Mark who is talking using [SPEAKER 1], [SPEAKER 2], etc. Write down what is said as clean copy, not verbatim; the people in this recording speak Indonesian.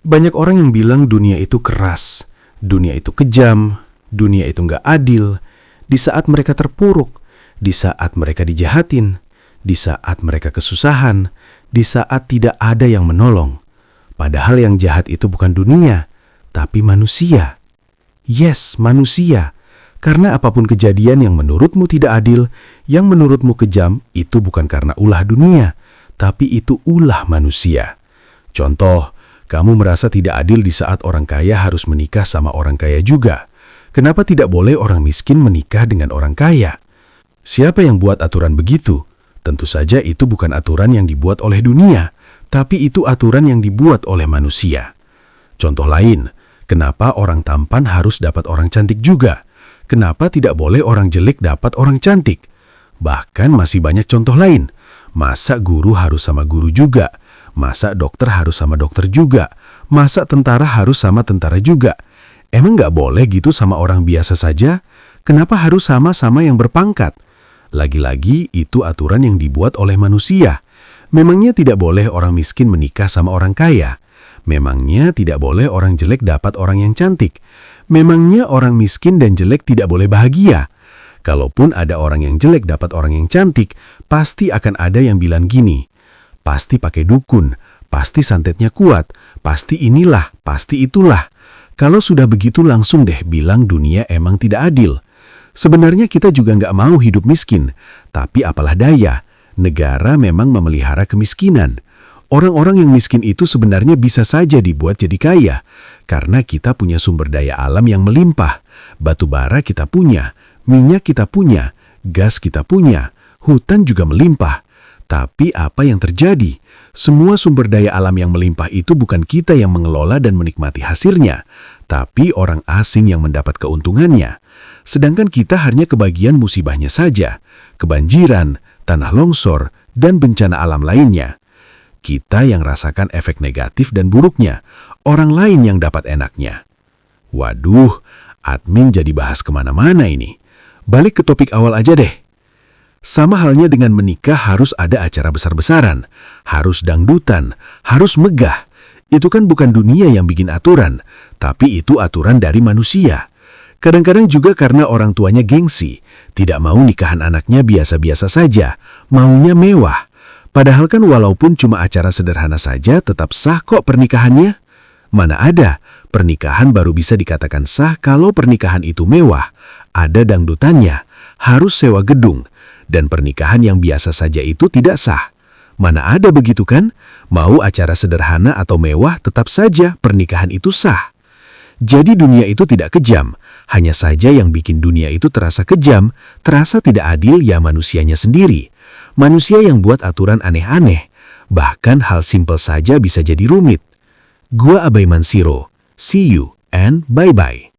[SPEAKER 1] Banyak orang yang bilang dunia itu keras, dunia itu kejam, dunia itu nggak adil, di saat mereka terpuruk, di saat mereka dijahatin, di saat mereka kesusahan, di saat tidak ada yang menolong. Padahal yang jahat itu bukan dunia, tapi manusia. Yes, manusia. Karena apapun kejadian yang menurutmu tidak adil, yang menurutmu kejam, itu bukan karena ulah dunia, tapi itu ulah manusia. Contoh, kamu merasa tidak adil di saat orang kaya harus menikah sama orang kaya juga. Kenapa tidak boleh orang miskin menikah dengan orang kaya? Siapa yang buat aturan begitu? Tentu saja itu bukan aturan yang dibuat oleh dunia, tapi itu aturan yang dibuat oleh manusia. Contoh lain, kenapa orang tampan harus dapat orang cantik juga? Kenapa tidak boleh orang jelek dapat orang cantik? Bahkan masih banyak contoh lain. Masa guru harus sama guru juga? Masa dokter harus sama dokter juga? Masa tentara harus sama tentara juga? Emang nggak boleh gitu sama orang biasa saja? Kenapa harus sama-sama yang berpangkat? Lagi-lagi itu aturan yang dibuat oleh manusia. Memangnya tidak boleh orang miskin menikah sama orang kaya? Memangnya tidak boleh orang jelek dapat orang yang cantik? Memangnya orang miskin dan jelek tidak boleh bahagia? Kalaupun ada orang yang jelek dapat orang yang cantik, pasti akan ada yang bilang gini, pasti pakai dukun, pasti santetnya kuat, pasti inilah, pasti itulah. Kalau sudah begitu langsung deh bilang dunia emang tidak adil. Sebenarnya kita juga nggak mau hidup miskin, tapi apalah daya, negara memang memelihara kemiskinan. Orang-orang yang miskin itu sebenarnya bisa saja dibuat jadi kaya, karena kita punya sumber daya alam yang melimpah. Batu bara kita punya, minyak kita punya, gas kita punya, hutan juga melimpah. Tapi apa yang terjadi? Semua sumber daya alam yang melimpah itu bukan kita yang mengelola dan menikmati hasilnya, tapi orang asing yang mendapat keuntungannya. Sedangkan kita hanya kebagian musibahnya saja, kebanjiran, tanah longsor, dan bencana alam lainnya. Kita yang rasakan efek negatif dan buruknya, orang lain yang dapat enaknya. Waduh, admin jadi bahas kemana-mana ini. Balik ke topik awal aja deh. Sama halnya dengan menikah harus ada acara besar-besaran, harus dangdutan, harus megah. Itu kan bukan dunia yang bikin aturan, tapi itu aturan dari manusia. Kadang-kadang juga karena orang tuanya gengsi, tidak mau nikahan anaknya biasa-biasa saja, maunya mewah. Padahal kan walaupun cuma acara sederhana saja tetap sah kok pernikahannya. Mana ada, pernikahan baru bisa dikatakan sah kalau pernikahan itu mewah, ada dangdutannya, harus sewa gedung, dan pernikahan yang biasa saja itu tidak sah. Mana ada begitu kan? Mau acara sederhana atau mewah tetap saja pernikahan itu sah. Jadi dunia itu tidak kejam, hanya saja yang bikin dunia itu terasa kejam, terasa tidak adil ya manusianya sendiri. Manusia yang buat aturan aneh-aneh, bahkan hal simpel saja bisa jadi rumit. Gua Abai Mansiro, see you and bye-bye.